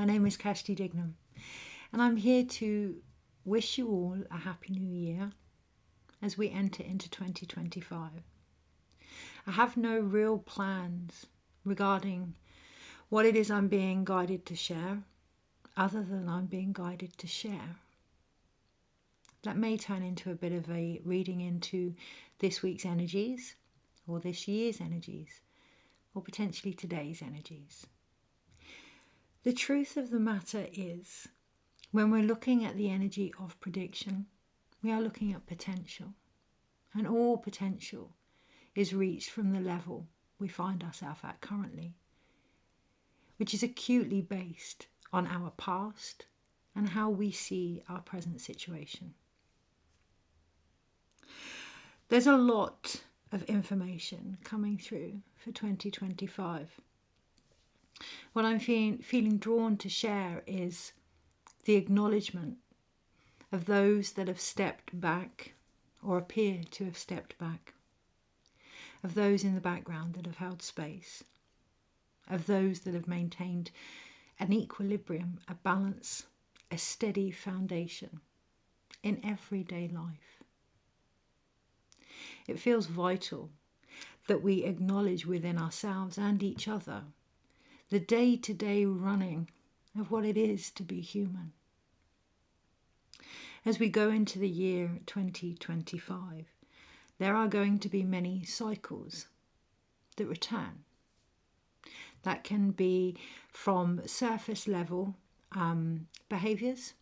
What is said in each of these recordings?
My name is Kashti Dignam, and I'm here to wish you all a happy new year as we enter into 2025. I have no real plans regarding what it is I'm being guided to share, other than I'm being guided to share. That may turn into a bit of a reading into this week's energies, or this year's energies, or potentially today's energies. The truth of the matter is, when we're looking at the energy of prediction, we are looking at potential. And all potential is reached from the level we find ourselves at currently, which is acutely based on our past and how we see our present situation. There's a lot of information coming through for 2025. What I'm feeling drawn to share is the acknowledgement of those that have stepped back or appear to have stepped back, of those in the background that have held space, of those that have maintained an equilibrium, a balance, a steady foundation in everyday life. It feels vital that we acknowledge within ourselves and each other the day-to-day running of what it is to be human. As we go into the year 2025, there are going to be many cycles that return. That can be from surface level behaviours,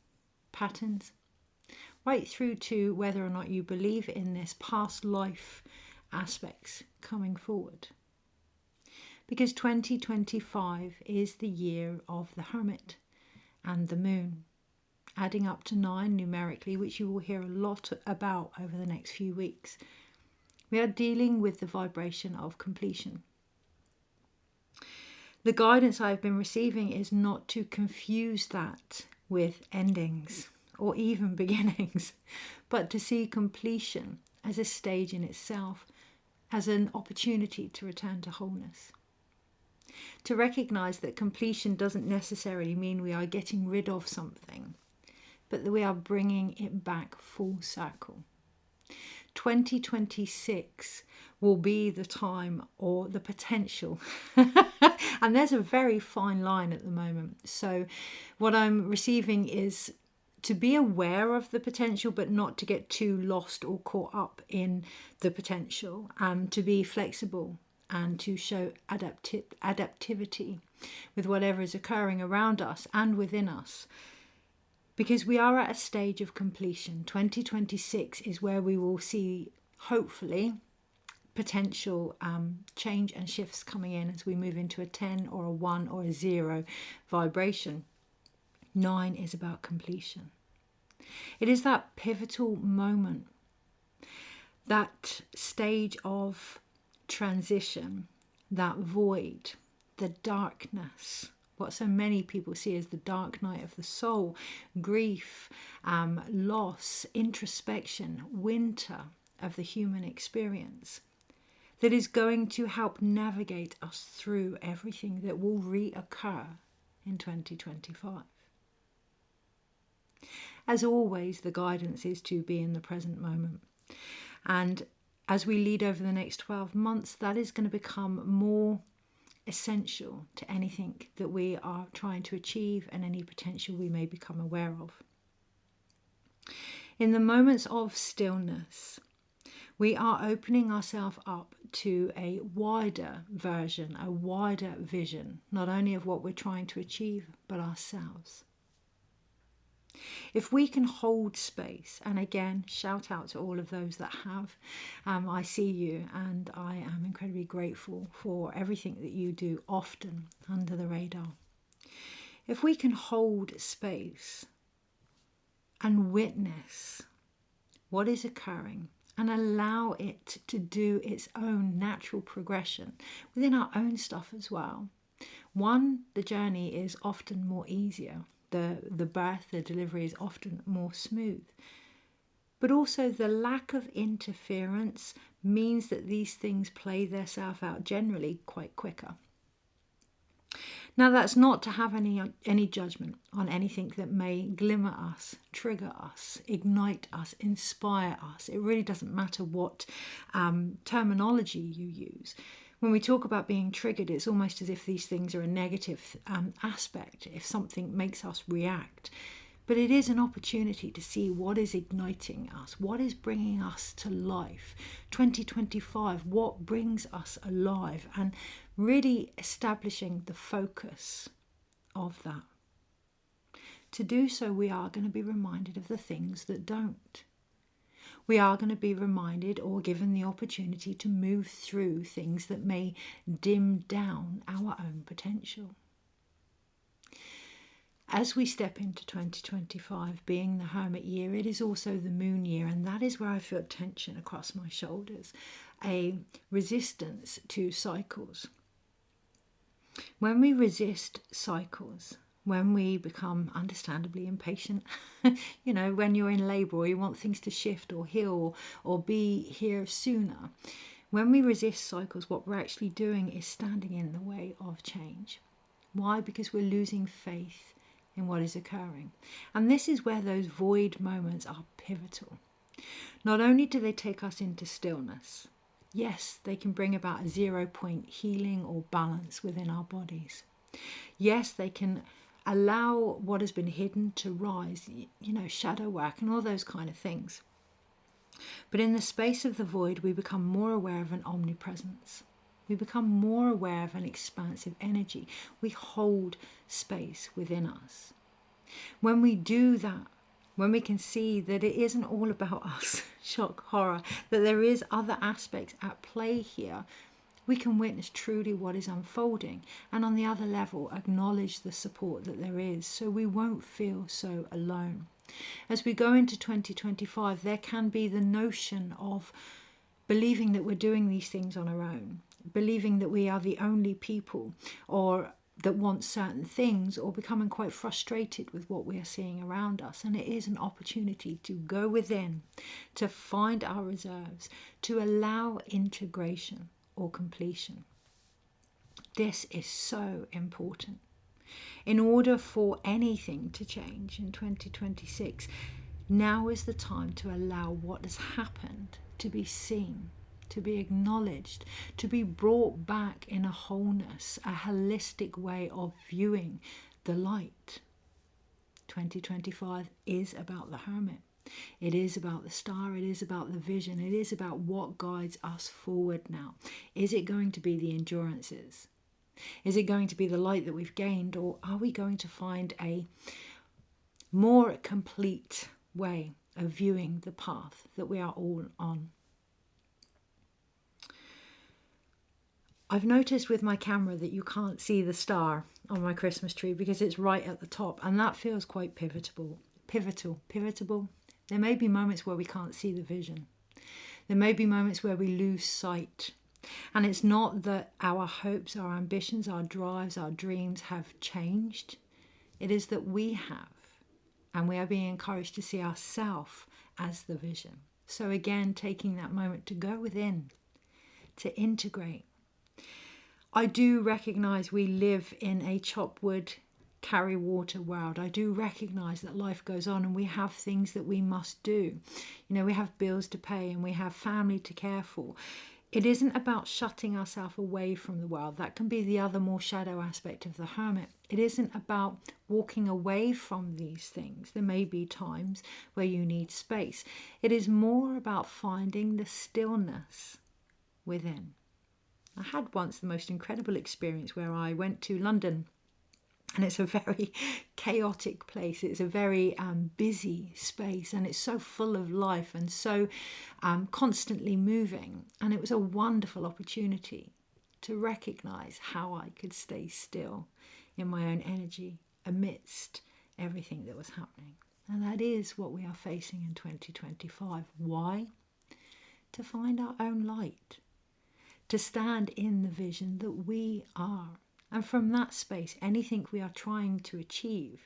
patterns, right through to whether or not you believe in this past life aspects coming forward. Because 2025 is the year of the Hermit and the Moon, adding up to 9 numerically, which you will hear a lot about over the next few weeks. We are dealing with the vibration of completion. The guidance I've been receiving is not to confuse that with endings or even beginnings, but to see completion as a stage in itself, as an opportunity to return to wholeness. To recognize that completion doesn't necessarily mean we are getting rid of something, but that we are bringing it back full circle. 2026 will be the time, or the potential, and there's a very fine line at the moment. So what I'm receiving is to be aware of the potential, but not to get too lost or caught up in the potential, and to be flexible and to show adaptivity with whatever is occurring around us and within us. Because we are at a stage of completion. 2026 is where we will see, hopefully, potential change and shifts coming in as we move into a 10 or a 1 or a 0 vibration. 9 is about completion. It is that pivotal moment, that stage of transition, that void, the darkness, what so many people see as the dark night of the soul, grief, loss, introspection, winter of the human experience, that is going to help navigate us through everything that will reoccur in 2025. As always, the guidance is to be in the present moment. And as we lead over the next 12 months, that is going to become more essential to anything that we are trying to achieve and any potential we may become aware of. In the moments of stillness, we are opening ourselves up to a wider version, a wider vision, not only of what we're trying to achieve, but ourselves. If we can hold space, and again, shout out to all of those that have, I see you and I am incredibly grateful for everything that you do often under the radar. If we can hold space and witness what is occurring and allow it to do its own natural progression within our own stuff as well, the journey is often more easier. The birth, the delivery is often more smooth. But also the lack of interference means that these things play themselves out generally quite quicker. Now, that's not to have any judgment on anything that may glimmer us, trigger us, ignite us, inspire us. It really doesn't matter what terminology you use. When we talk about being triggered, it's almost as if these things are a negative aspect, if something makes us react. But it is an opportunity to see what is igniting us, what is bringing us to life. 2025, what brings us alive, and really establishing the focus of that. To do so, we are going to be reminded of the things that don't. We are going to be reminded or given the opportunity to move through things that may dim down our own potential. As we step into 2025, being the Hermit year, it is also the Moon year, and that is where I feel tension across my shoulders, a resistance to cycles. When we resist cycles, when we become understandably impatient, when you're in labour or you want things to shift or heal or be here sooner, when we resist cycles, what we're actually doing is standing in the way of change. Why? Because we're losing faith in what is occurring. And this is where those void moments are pivotal. Not only do they take us into stillness, yes, they can bring about a 0-point healing or balance within our bodies. Yes, they can allow what has been hidden to rise, shadow work and all those kind of things. But in the space of the void, we become more aware of an omnipresence. We become more aware of an expansive energy. We hold space within us. When we do that, when we can see that it isn't all about us, shock, horror, that there is other aspects at play here, we can witness truly what is unfolding, and on the other level, acknowledge the support that there is, so we won't feel so alone. As we go into 2025, there can be the notion of believing that we're doing these things on our own, believing that we are the only people or that want certain things, or becoming quite frustrated with what we are seeing around us. And it is an opportunity to go within, to find our reserves, to allow integration or completion. This is so important. In order for anything to change in 2026, now is the time to allow what has happened to be seen, to be acknowledged, to be brought back in a wholeness, a holistic way of viewing the light. 2025 is about the Hermit. It is about the star. It is about the vision. It is about what guides us forward now. Is it going to be the endurances? Is it going to be the light that we've gained, or are we going to find a more complete way of viewing the path that we are all on? I've noticed with my camera that you can't see the star on my Christmas tree because it's right at the top, and that feels quite pivotal. There may be moments where we can't see the vision. There may be moments where we lose sight. And it's not that our hopes, our ambitions, our drives, our dreams have changed. It is that we have, and we are being encouraged to see ourselves as the vision. So again, taking that moment to go within, to integrate. I do recognise we live in a chop wood, carry water world. I do recognise that life goes on and we have things that we must do. We have bills to pay and we have family to care for. It isn't about shutting ourselves away from the world. That can be the other more shadow aspect of the Hermit. It isn't about walking away from these things. There may be times where you need space. It is more about finding the stillness within. I had once the most incredible experience where I went to London, and it's a very chaotic place. It's a very busy space, and it's so full of life and so constantly moving. And it was a wonderful opportunity to recognise how I could stay still in my own energy amidst everything that was happening. And that is what we are facing in 2025. Why? To find our own light, to stand in the vision that we are. And from that space, anything we are trying to achieve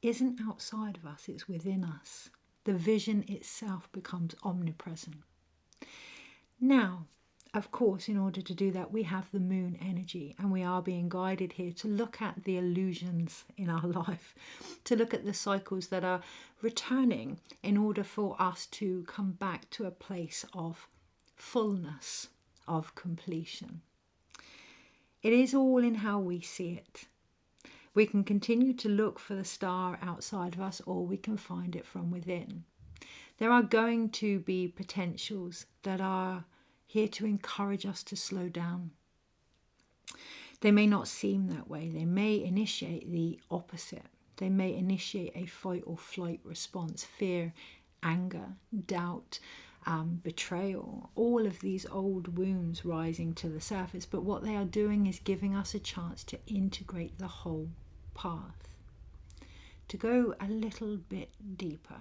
isn't outside of us, it's within us. The vision itself becomes omnipresent. Now, of course, in order to do that, we have the moon energy, and we are being guided here to look at the illusions in our life, to look at the cycles that are returning in order for us to come back to a place of fullness, of completion. It is all in how we see it. We can continue to look for the star outside of us, or we can find it from within. There are going to be potentials that are here to encourage us to slow down. They may not seem that way. They may initiate the opposite. They may initiate a fight or flight response, fear, anger, doubt, betrayal, all of these old wounds rising to the surface. But what they are doing is giving us a chance to integrate the whole path, to go a little bit deeper.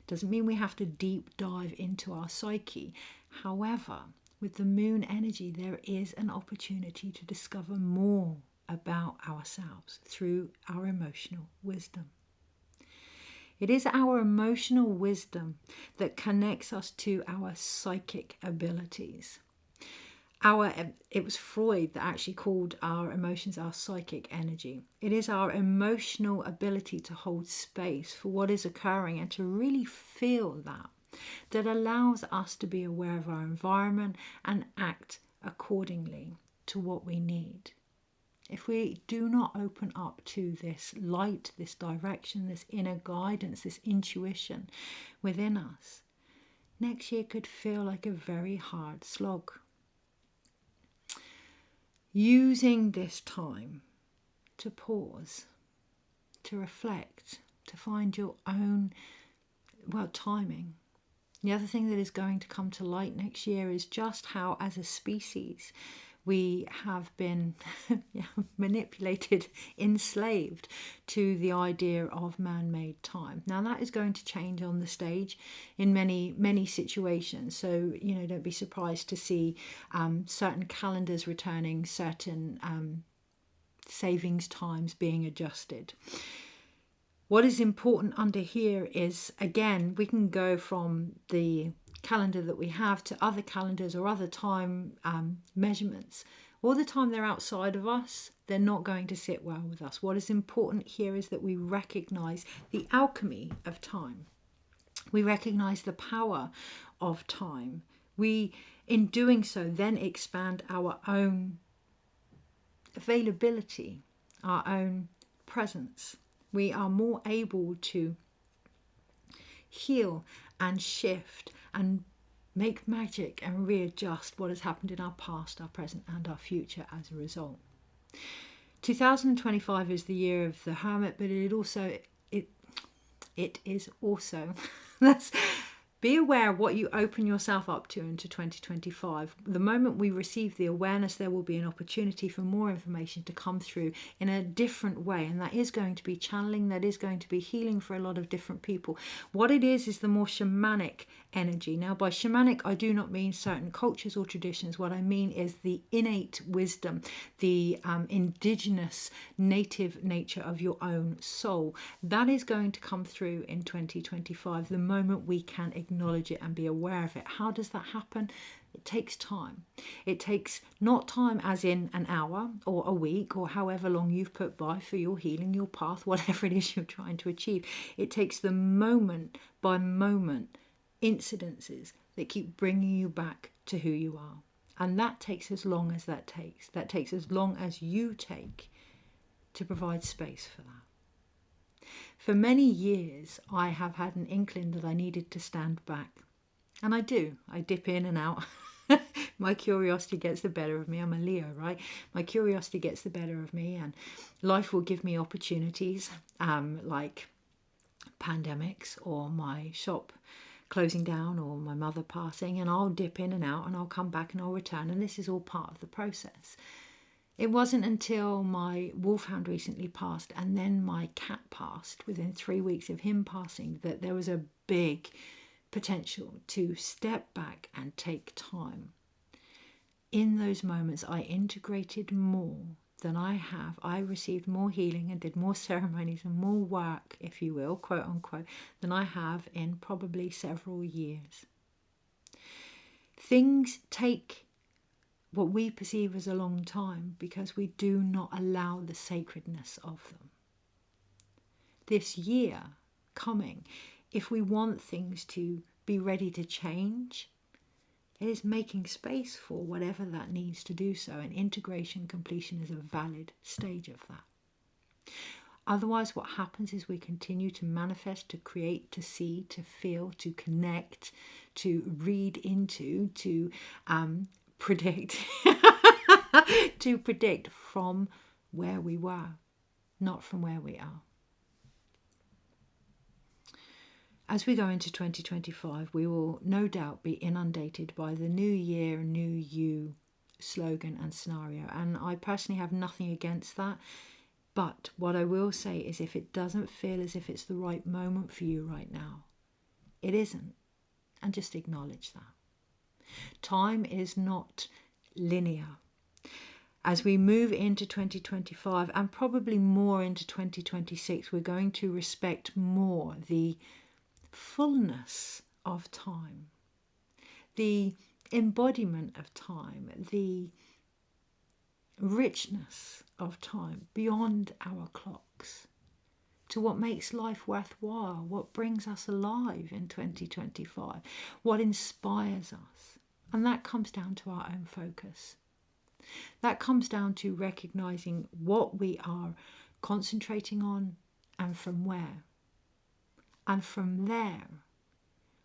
Doesn't mean we have to deep dive into our psyche. However, with the moon energy, there is an opportunity to discover more about ourselves through our emotional wisdom. It is our emotional wisdom that connects us to our psychic abilities. It was Freud that actually called our emotions our psychic energy. It is our emotional ability to hold space for what is occurring and to really feel that allows us to be aware of our environment and act accordingly to what we need. If we do not open up to this light, this direction, this inner guidance, this intuition within us, next year could feel like a very hard slog. Using this time to pause, to reflect, to find your own, timing. The other thing that is going to come to light next year is just how, as a species, we have been manipulated, enslaved to the idea of man-made time. Now that is going to change on the stage in many, many situations. So, don't be surprised to see certain calendars returning, certain savings times being adjusted. What is important under here is, again, we can go from the calendar that we have to other calendars or other time measurements. All the time they're outside of us, they're not going to sit well with us. What is important here is that we recognize the alchemy of time. We recognize the power of time. We, in doing so, then expand our own availability, our own presence. We are more able to heal and shift and make magic and readjust what has happened in our past, our present and our future as a result. 2025 is the year of the Hermit, but it is also let's be aware of what you open yourself up to into 2025. The moment we receive the awareness, there will be an opportunity for more information to come through in a different way. And that is going to be channeling, that is going to be healing for a lot of different people. What it is the more shamanic energy. Now, by shamanic, I do not mean certain cultures or traditions. What I mean is the innate wisdom, the indigenous native nature of your own soul. That is going to come through in 2025, the moment we can acknowledge it and be aware of it. How does that happen? It takes time. It takes not time as in an hour or a week or however long you've put by for your healing, your path, whatever it is you're trying to achieve. It takes the moment by moment incidences that keep bringing you back to who you are. And that takes as long as that takes. That takes as long as you take to provide space for that. For many years, I have had an inkling that I needed to stand back. And I do. I dip in and out. My curiosity gets the better of me. I'm a Leo, right? My curiosity gets the better of me, and life will give me opportunities like pandemics or my shop closing down or my mother passing, and I'll dip in and out and I'll come back and I'll return, and this is all part of the process. It wasn't until my wolfhound recently passed and then my cat passed within 3 weeks of him passing that there was a big potential to step back and take time. In those moments, I integrated more than I have. I received more healing and did more ceremonies and more work, if you will, quote unquote, than I have in probably several years. Things take what we perceive as a long time because we do not allow the sacredness of them. This year coming, if we want things to be ready to change, it is making space for whatever that needs to do so, and integration completion is a valid stage of that. Otherwise, what happens is we continue to manifest, to create, to see, to feel, to connect, to read into, to predict, to predict from where we were, not from where we are. As we go into 2025, we will no doubt be inundated by the New Year, New You slogan and scenario. And I personally have nothing against that. But what I will say is, if it doesn't feel as if it's the right moment for you right now, it isn't. And just acknowledge that. Time is not linear. As we move into 2025 and probably more into 2026, we're going to respect more the fullness of time, the embodiment of time, the richness of time beyond our clocks, to what makes life worthwhile, what brings us alive in 2025, what inspires us. And that comes down to our own focus. That comes down to recognizing what we are concentrating on and from where. And from there,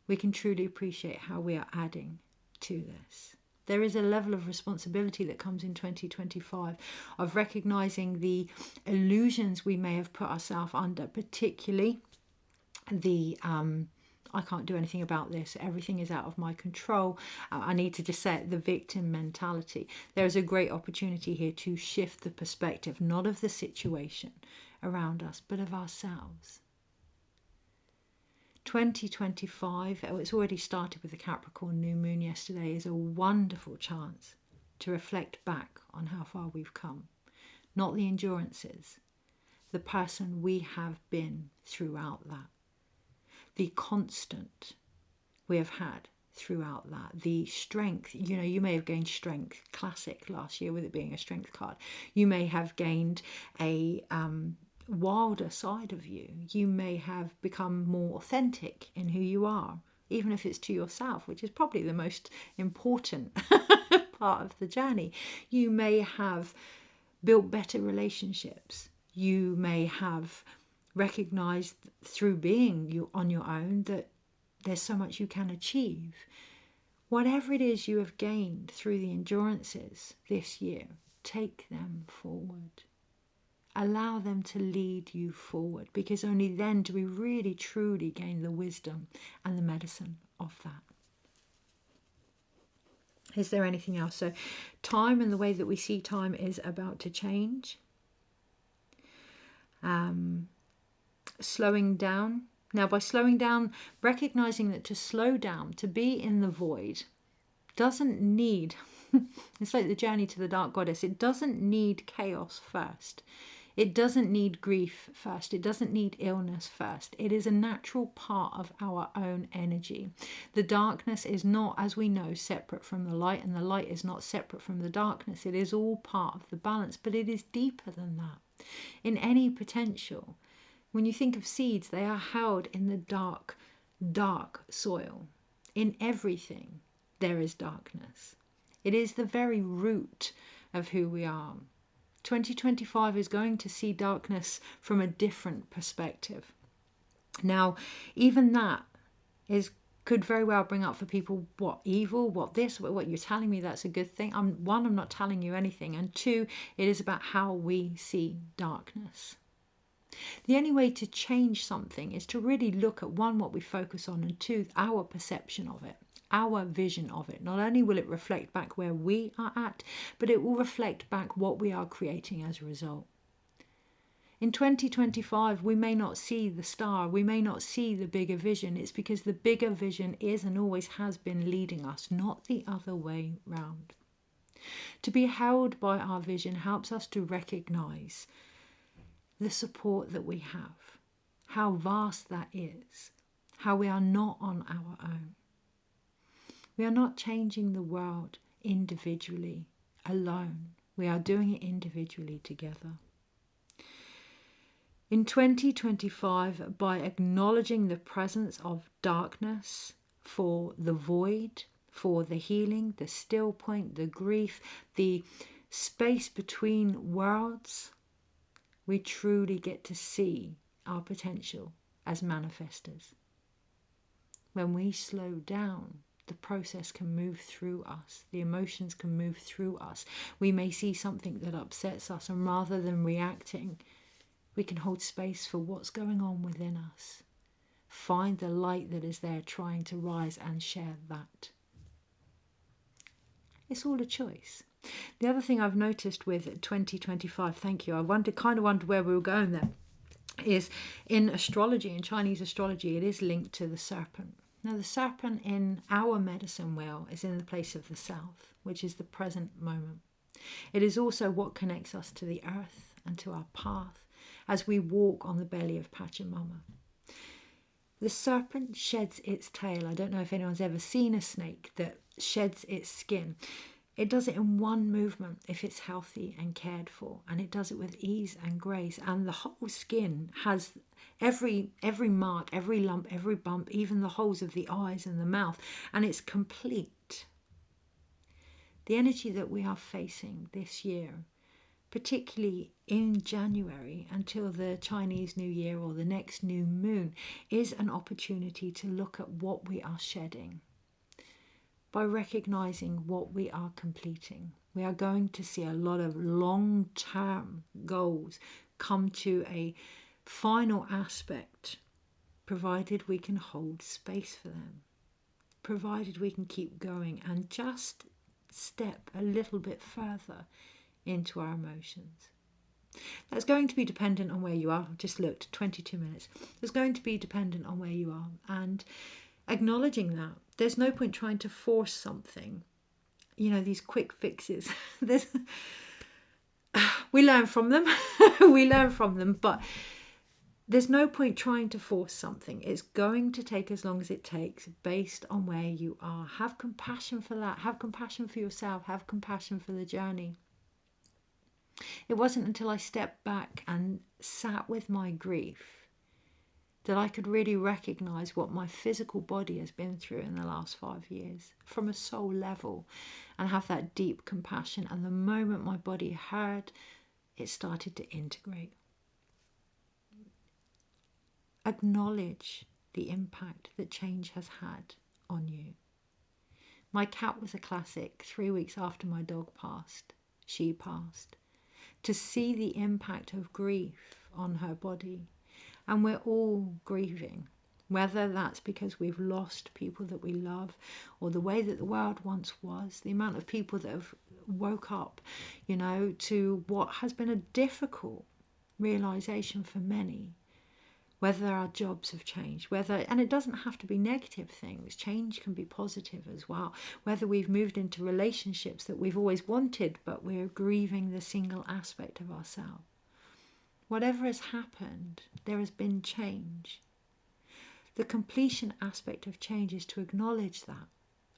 we can truly appreciate how we are adding to this. There is a level of responsibility that comes in 2025 of recognizing the illusions we may have put ourselves under, particularly the I can't do anything about this, everything is out of my control. I need to just say it, the victim mentality. There is a great opportunity here to shift the perspective, not of the situation around us, but of ourselves. 2025, it's already started with the Capricorn new moon yesterday, is a wonderful chance to reflect back on how far we've come. Not the endurances, the person we have been throughout that. The constant we have had throughout that. The strength, you may have gained strength, classic last year with it being a strength card. You may have gained a wilder side of you. You may have become more authentic in who you are, even if it's to yourself, which is probably the most important part of the journey. You may have built better relationships. You may have recognized through being you on your own that there's so much you can achieve. Whatever it is you have gained through the endurances this year, take them forward. Allow them to lead you forward, because only then do we really truly gain the wisdom and the medicine of that. Is there anything else? So time and the way that we see time is about to change. Slowing down. Now, by slowing down, recognizing that to slow down, to be in the void, doesn't need, it's like the journey to the dark goddess, it doesn't need chaos first. It doesn't need grief first. It doesn't need illness first. It is a natural part of our own energy. The darkness is not, as we know, separate from the light, and the light is not separate from the darkness. It is all part of the balance, but it is deeper than that. In any potential, when you think of seeds, they are held in the dark, dark soil. In everything, there is darkness. It is the very root of who we are. 2025 is going to see darkness from a different perspective. Now, even that could very well bring up for people, what, evil, what this, what you're telling me that's a good thing. One, I'm not telling you anything, and two, it is about how we see darkness. The only way to change something is to really look at, one, what we focus on, and two, our perception of it, our vision of it. Not only will it reflect back where we are at, but it will reflect back what we are creating as a result. In 2025, we may not see the star, we may not see the bigger vision. It's because the bigger vision is and always has been leading us, not the other way round. To be held by our vision helps us to recognize the support that we have, how vast that is, how we are not on our own. We are not changing the world individually. alone. We are doing it individually together. In 2025, by acknowledging the presence of darkness for the void, for the healing, the still point, the grief, the space between worlds, we truly get to see our potential as manifestors. When we slow down, the process can move through us. The emotions can move through us. We may see something that upsets us, and rather than reacting, we can hold space for what's going on within us. Find the light that is there trying to rise and share that. It's all a choice. The other thing I've noticed with 2025, thank you, I kind of wondered where we were going there, is in astrology, in Chinese astrology, it is linked to the serpent. Now, the serpent in our medicine wheel is in the place of the south, which is the present moment. It is also what connects us to the earth and to our path as we walk on the belly of Pachamama. The serpent sheds its tail. I don't know if anyone's ever seen a snake that sheds its skin. It does it in one movement if it's healthy and cared for, and it does it with ease and grace. And the whole skin has every mark, every lump, every bump, even the holes of the eyes and the mouth, and it's complete. The energy that we are facing this year, particularly in January until the Chinese New Year or the next new moon, is an opportunity to look at what we are shedding. By recognizing what we are completing, we are going to see a lot of long-term goals come to a final aspect, provided we can hold space for them, provided we can keep going and just step a little bit further into our emotions. That's going to be dependent on where you are. I've just looked, 22 minutes. It's going to be dependent on where you are, and acknowledging that. There's no point trying to force something. You know, these quick fixes. We learn from them. We learn from them, but there's no point trying to force something. It's going to take as long as it takes based on where you are. Have compassion for that. Have compassion for yourself. Have compassion for the journey. It wasn't until I stepped back and sat with my grief that I could really recognize what my physical body has been through in the last 5 years from a soul level, and have that deep compassion. And the moment my body heard, it started to integrate. Acknowledge the impact that change has had on you. My cat was a classic. 3 weeks after my dog passed, she passed. To see the impact of grief on her body. And we're all grieving, whether that's because we've lost people that we love, or the way that the world once was, the amount of people that have woke up, you know, to what has been a difficult realization for many, whether our jobs have changed, and it doesn't have to be negative things, change can be positive as well, whether we've moved into relationships that we've always wanted, but we're grieving the single aspect of ourselves. Whatever has happened, there has been change. The completion aspect of change is to acknowledge that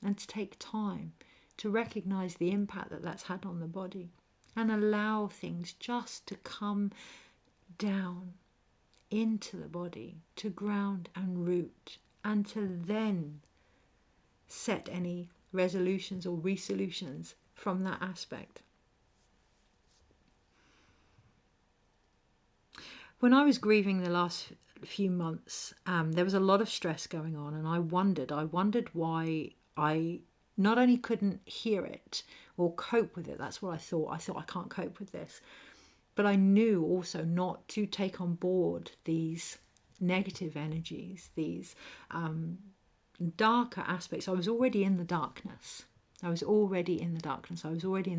and to take time to recognize the impact that that's had on the body, and allow things just to come down into the body, to ground and root, and to then set any resolutions or resolutions from that aspect. When I was grieving the last few months, there was a lot of stress going on, and I wondered why I not only couldn't hear it or cope with it. That's what I thought. I thought, I can't cope with this. But I knew also not to take on board these negative energies, these darker aspects. I was already in the darkness. I was already in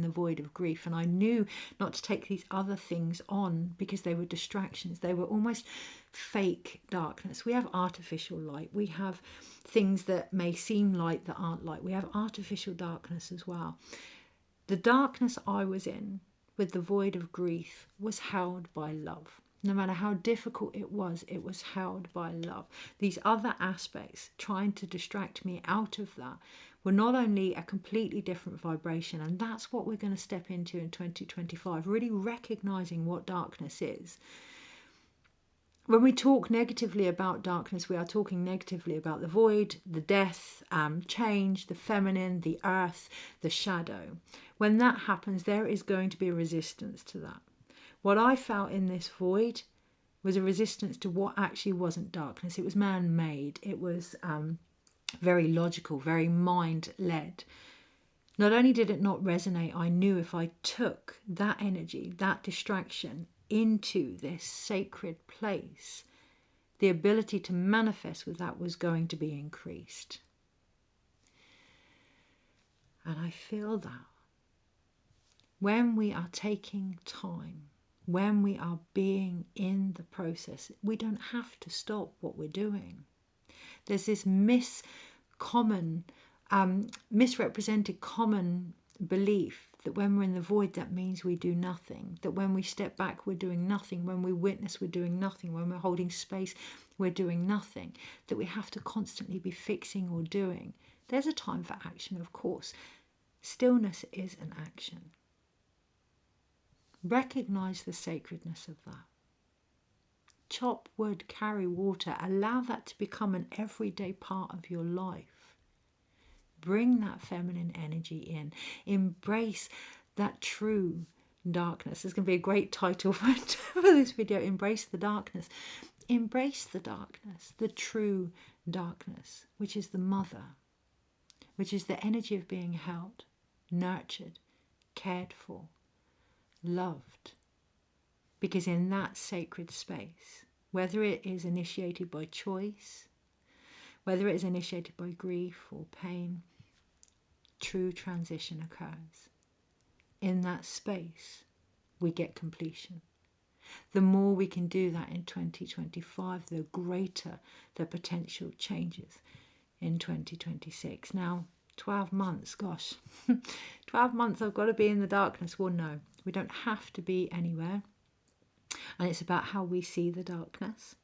the void of grief, and I knew not to take these other things on because they were distractions. They were almost fake darkness. We have artificial light. We have things that may seem light that aren't light. We have artificial darkness as well. The darkness I was in with the void of grief was held by love. No matter how difficult it was held by love. These other aspects trying to distract me out of that were not only a completely different vibration, and that's what we're going to step into in 2025, really recognizing what darkness is. When we talk negatively about darkness, we are talking negatively about the void, the death, change, the feminine, the earth, the shadow. When that happens, there is going to be a resistance to that. What I felt in this void was a resistance to what actually wasn't darkness. It was man-made. It was very logical, very mind-led. Not only did it not resonate, I knew if I took that energy, that distraction into this sacred place, the ability to manifest with that was going to be increased. And I feel that when we are taking time, when we are being in the process, we don't have to stop what we're doing. There's this misrepresented common belief that when we're in the void, that means we do nothing. That when we step back, we're doing nothing. When we witness, we're doing nothing. When we're holding space, we're doing nothing. That we have to constantly be fixing or doing. There's a time for action, of course. Stillness is an action. Recognize the sacredness of that. Chop wood, carry water. Allow that to become an everyday part of your life. Bring that feminine energy in. Embrace that true darkness. There's going to be a great title for this video. Embrace the darkness. Embrace the darkness, the true darkness, which is the mother, which is the energy of being held, nurtured, cared for, loved. Because in that sacred space, whether it is initiated by choice, whether it is initiated by grief or pain, true transition occurs. In that space, we get completion. The more we can do that in 2025, the greater the potential changes in 2026. Now, 12 months, gosh, 12 months I've got to be in the darkness. Well, no, we don't have to be anywhere. And it's about how we see the darkness.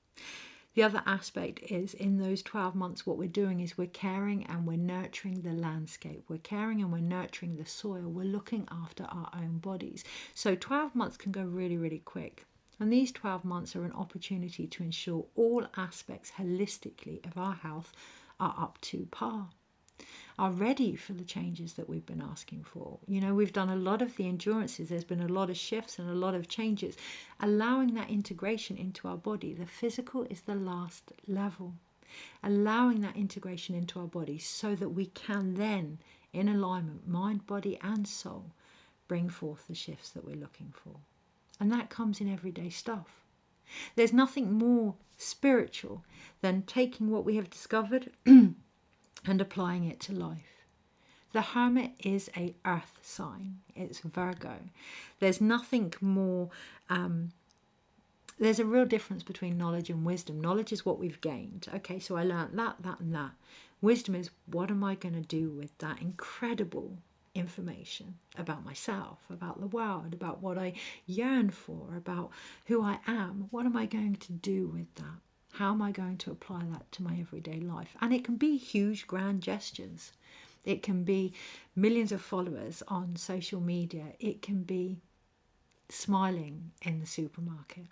The other aspect is in those 12 months, what we're doing is we're caring and we're nurturing the landscape. We're caring and we're nurturing the soil. We're looking after our own bodies. So 12 months can go really, really quick. And these 12 months are an opportunity to ensure all aspects holistically of our health are up to par, are ready for the changes that we've been asking for. You know, we've done a lot of the endurances. There's been a lot of shifts and a lot of changes, allowing that integration into our body. The physical is the last level, allowing that integration into our body so that we can then, in alignment, mind, body and soul, bring forth the shifts that we're looking for. And that comes in everyday stuff. There's nothing more spiritual than taking what we have discovered and applying it to life. The Hermit is a earth sign. It's Virgo. There's nothing more. There's a real difference between knowledge and wisdom. Knowledge is what we've gained. Okay, so I learned that, and that. Wisdom is what am I going to do with that incredible information about myself, about the world, about what I yearn for, about who I am. What am I going to do with that? How am I going to apply that to my everyday life? And it can be huge, grand gestures. It can be millions of followers on social media. It can be smiling in the supermarket.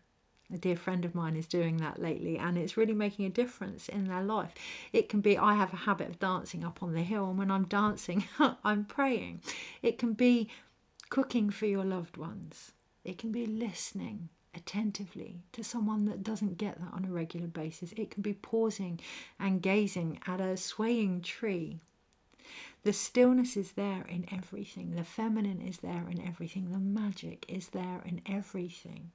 A dear friend of mine is doing that lately, and it's really making a difference in their life. It can be, I have a habit of dancing up on the hill, and when I'm dancing, I'm praying. It can be cooking for your loved ones. It can be listening attentively to someone that doesn't get that on a regular basis. It can be pausing and gazing at a swaying tree. The stillness is there in everything. The feminine is there in everything. The magic is there in everything.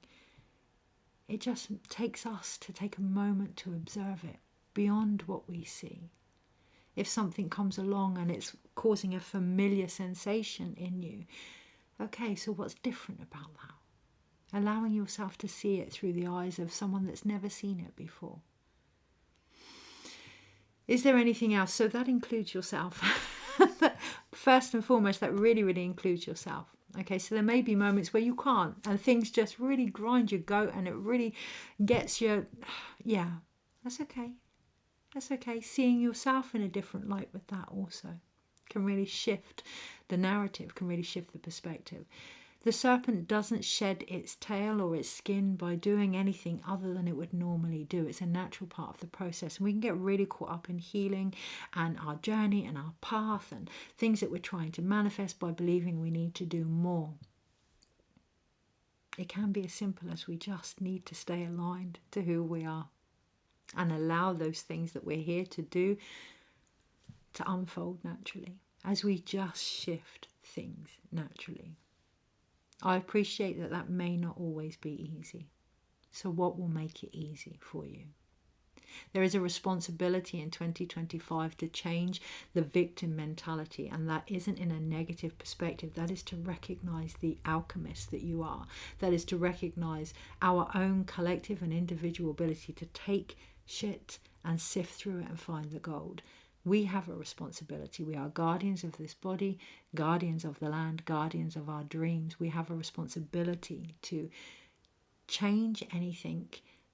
It just takes us to take a moment to observe it beyond what we see. If something comes along and it's causing a familiar sensation in you, okay, so what's different about that? Allowing yourself to see it through the eyes of someone that's never seen it before. Is there anything else? So that includes yourself. First and foremost, that really, really includes yourself. Okay, so there may be moments where you can't, and things just really grind your goat, and it really gets you. Yeah, that's okay. That's okay. Seeing yourself in a different light with that also can really shift the narrative, can really shift the perspective. The serpent doesn't shed its tail or its skin by doing anything other than it would normally do. It's a natural part of the process. And we can get really caught up in healing and our journey and our path and things that we're trying to manifest by believing we need to do more. It can be as simple as we just need to stay aligned to who we are and allow those things that we're here to do to unfold naturally as we just shift things naturally. I appreciate that that may not always be easy. So what will make it easy for you? There is a responsibility in 2025 to change the victim mentality, and that isn't in a negative perspective. That is to recognize the alchemist that you are. That is to recognize our own collective and individual ability to take shit and sift through it and find the gold. We have a responsibility. We are guardians of this body, guardians of the land, guardians of our dreams. We have a responsibility to change anything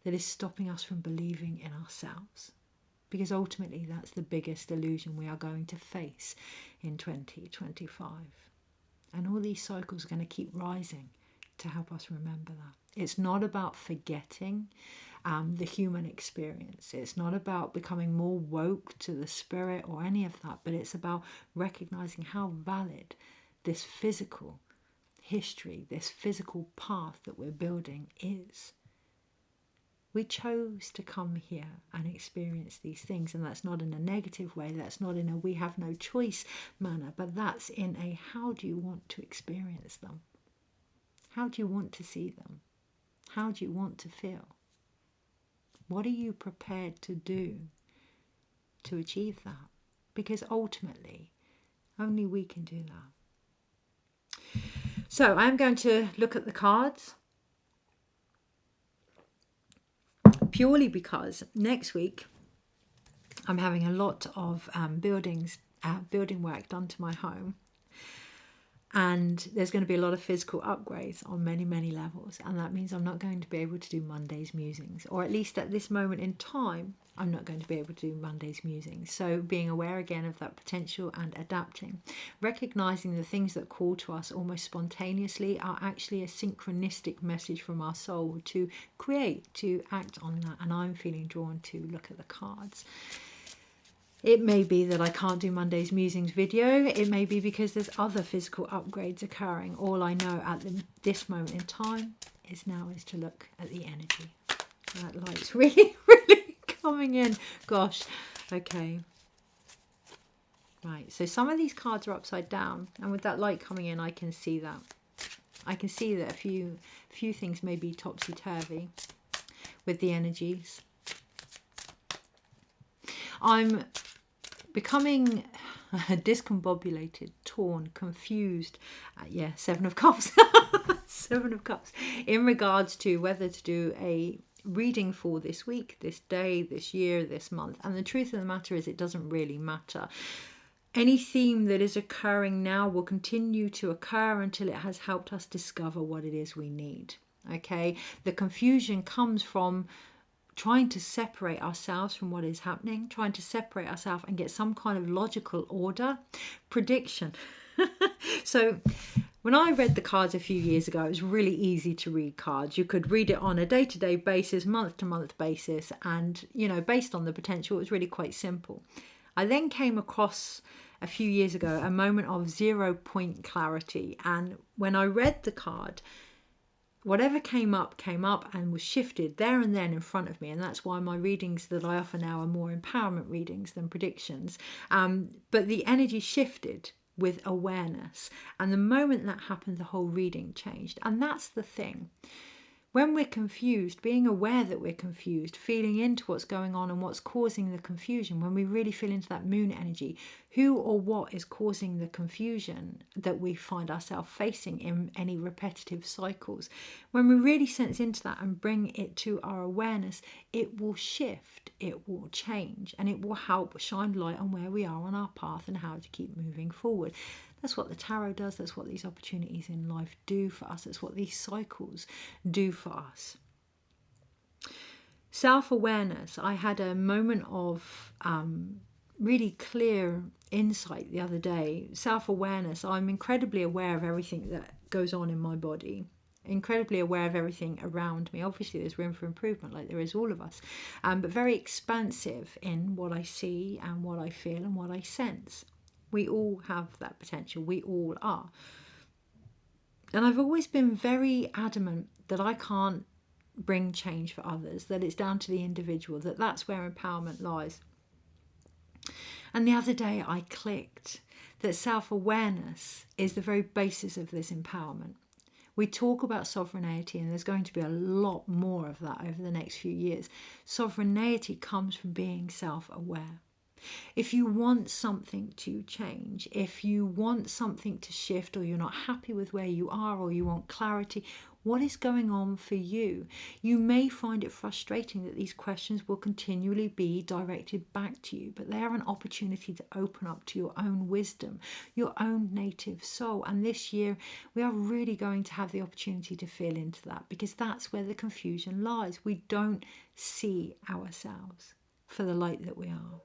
that is stopping us from believing in ourselves. Because ultimately that's the biggest illusion we are going to face in 2025. And all these cycles are going to keep rising to help us remember that. It's not about forgetting the human experience. It's not about becoming more woke to the spirit or any of that, but it's about recognizing how valid this physical history, this physical path that we're building is. We chose to come here and experience these things, and that's not in a negative way, that's not in a we have no choice manner, but that's in a how do you want to experience them? How do you want to see them? How do you want to feel? What are you prepared to do to achieve that? Because ultimately, only we can do that. So I'm going to look at the cards purely because next week I'm having a lot of building work done to my home. And there's going to be a lot of physical upgrades on many, many levels. And that means I'm not going to be able to do Monday's musings. Or at least at this moment in time, I'm not going to be able to do Monday's musings. So being aware again of that potential and adapting. Recognizing the things that call to us almost spontaneously are actually a synchronistic message from our soul to create, to act on that. And I'm feeling drawn to look at the cards. It may be that I can't do Monday's musings video. It may be because there's other physical upgrades occurring. All I know at this moment in time is to look at the energy. That light's really, really coming in. Gosh. Okay. Right. So some of these cards are upside down, and with that light coming in, I can see that. I can see that a few things may be topsy-turvy with the energies. I'm becoming discombobulated, torn, confused. Yeah, Seven of Cups. Seven of Cups. In regards to whether to do a reading for this week, this day, this year, this month. And the truth of the matter is it doesn't really matter. Any theme that is occurring now will continue to occur until it has helped us discover what it is we need. Okay? The confusion comes from trying to separate ourselves from what is happening, trying to separate ourselves and get some kind of logical order. Prediction. So when I read the cards a few years ago, it was really easy to read cards. You could read it on a day-to-day basis, month-to-month basis, and, you know, based on the potential, it was really quite simple. I then came across a few years ago a moment of 0 point clarity, and when I read the card, whatever came up and was shifted there and then in front of me. And that's why my readings that I offer now are more empowerment readings than predictions. But the energy shifted with awareness. And the moment that happened, the whole reading changed. And that's the thing. When we're confused, being aware that we're confused, feeling into what's going on and what's causing the confusion, when we really feel into that moon energy, who or what is causing the confusion that we find ourselves facing in any repetitive cycles, when we really sense into that and bring it to our awareness, it will shift, it will change, and it will help shine light on where we are on our path and how to keep moving forward. That's what the tarot does. That's what these opportunities in life do for us. That's what these cycles do for us. Self-awareness. I had a moment of really clear insight the other day. Self-awareness. I'm incredibly aware of everything that goes on in my body. Incredibly aware of everything around me. Obviously there's room for improvement, like there is all of us, but very expansive in what I see and what I feel and what I sense. We all have that potential. We all are. And I've always been very adamant that I can't bring change for others, that it's down to the individual, that that's where empowerment lies. And the other day I clicked that self-awareness is the very basis of this empowerment. We talk about sovereignty, and there's going to be a lot more of that over the next few years. Sovereignty comes from being self-aware. If you want something to change, if you want something to shift, or you're not happy with where you are, or you want clarity, what is going on for you? You may find it frustrating that these questions will continually be directed back to you, but they are an opportunity to open up to your own wisdom, your own native soul. And this year, we are really going to have the opportunity to feel into that, because that's where the confusion lies. We don't see ourselves for the light that we are.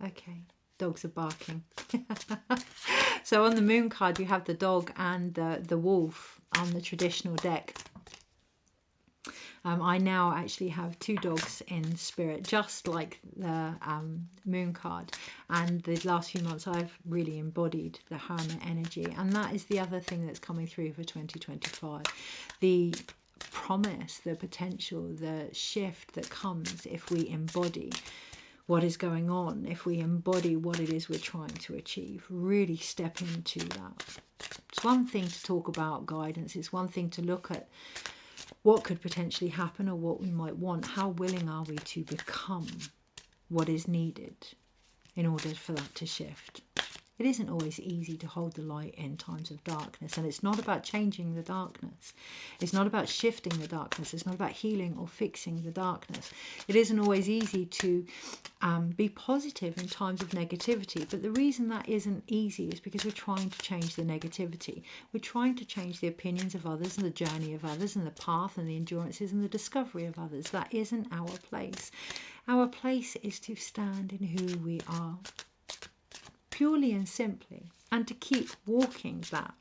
Okay, dogs are barking. So on the moon card you have the dog and the wolf on the traditional deck. I now actually have two dogs in spirit, just like the moon card. And the last few months I've really embodied the hermit energy. And that is the other thing that's coming through for 2025. The promise, the potential, the shift that comes if we embody what is going on, if we embody what it is we're trying to achieve, really step into that. It's one thing to talk about guidance, it's one thing to look at what could potentially happen or what we might want. How willing are we to become what is needed in order for that to shift? It isn't always easy to hold the light in times of darkness, and it's not about changing the darkness. It's not about shifting the darkness. It's not about healing or fixing the darkness. It isn't always easy to be positive in times of negativity, but the reason that isn't easy is because we're trying to change the negativity. We're trying to change the opinions of others and the journey of others and the path and the endurances and the discovery of others. That isn't our place. Our place is to stand in who we are, purely and simply, and to keep walking that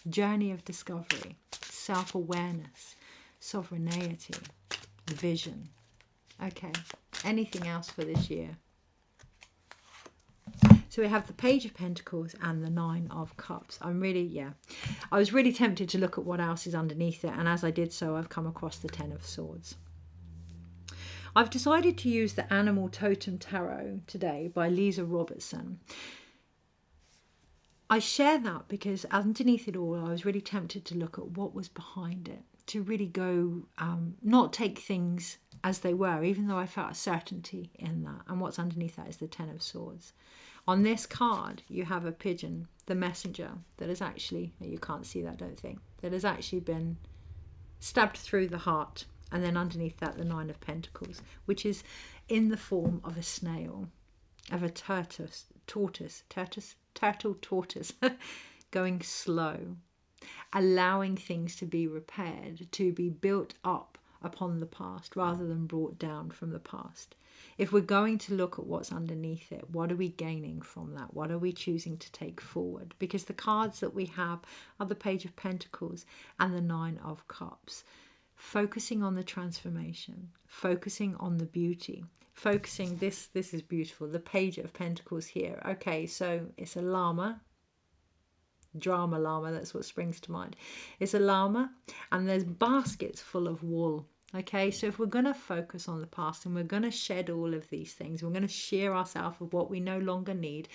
journey of discovery, self-awareness, sovereignty, vision. Okay, anything else for this year? So we have the Page of Pentacles and the Nine of Cups. I was really tempted to look at what else is underneath it, and as I did so, I've come across the Ten of Swords. I've decided to use the Animal Totem Tarot today by Lisa Robertson. I share that because underneath it all, I was really tempted to look at what was behind it, to really go, not take things as they were, even though I felt a certainty in that. And what's underneath that is the Ten of Swords. On this card, you have a pigeon, the messenger, that has actually, you can't see that, I don't think, that has actually been stabbed through the heart. And then underneath that, the Nine of Pentacles, which is in the form of a snail, of a turtle tortoise, going slow, allowing things to be repaired, to be built up upon the past rather than brought down from the past. If we're going to look at what's underneath it, what are we gaining from that? What are we choosing to take forward? Because the cards that we have are the Page of Pentacles and the Nine of Cups, focusing on the transformation, focusing on the beauty, focusing, this is beautiful, the Page of Pentacles here. Okay, so it's a llama, drama llama, that's what springs to mind. It's a llama and there's baskets full of wool. Okay, so if we're going to focus on the past and we're going to shed all of these things, we're going to shear ourselves of what we no longer need,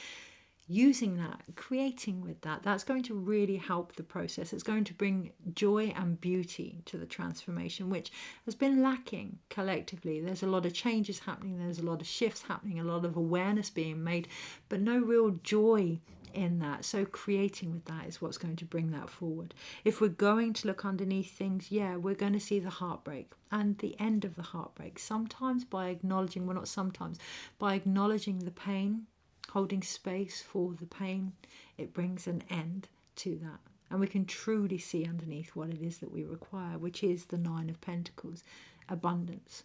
using that, creating with that, that's going to really help the process. It's going to bring joy and beauty to the transformation, which has been lacking collectively. There's a lot of changes happening, there's a lot of shifts happening, a lot of awareness being made, but no real joy in that. So creating with that is what's going to bring that forward. If we're going to look underneath things, yeah, we're going to see the heartbreak and the end of the heartbreak. Sometimes by acknowledging, well, not sometimes, by acknowledging the pain, holding space for the pain, it brings an end to that. And we can truly see underneath what it is that we require, which is the Nine of Pentacles: abundance,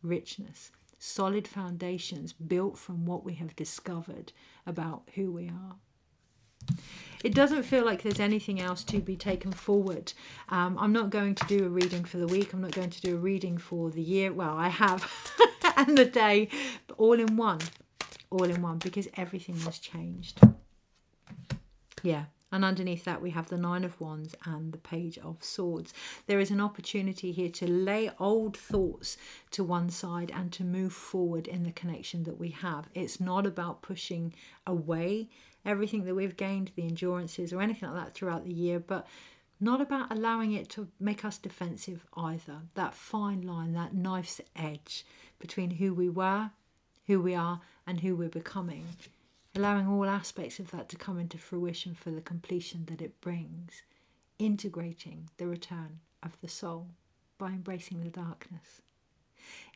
richness, solid foundations built from what we have discovered about who we are. It doesn't feel like there's anything else to be taken forward. I'm not going to do a reading for the week. I'm not going to do a reading for the year. Well, I have, and the day, but all in one, because everything has changed. Yeah. And underneath that we have the Nine of Wands and the Page of Swords. There is an opportunity here to lay old thoughts to one side and to move forward in the connection that we have. It's not about pushing away everything that we've gained, the endurances or anything like that throughout the year, but not about allowing it to make us defensive either. That fine line, that knife's edge between who we were, who we are, and who we're becoming. Allowing all aspects of that to come into fruition for the completion that it brings. Integrating the return of the soul by embracing the darkness.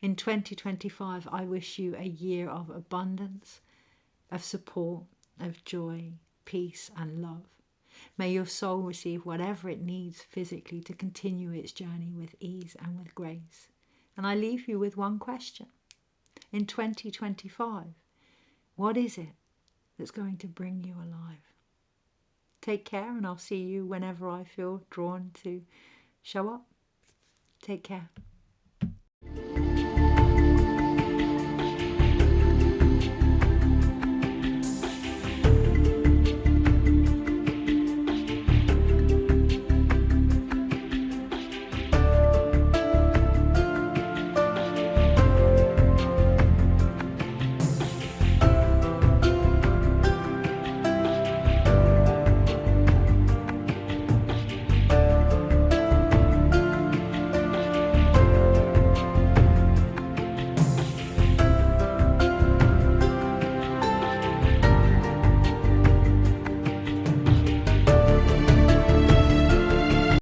In 2025, I wish you a year of abundance, of support, of joy, peace and love. May your soul receive whatever it needs physically to continue its journey with ease and with grace. And I leave you with one question. In 2025, what is it that's going to bring you alive? Take care, and I'll see you whenever I feel drawn to show up. Take care.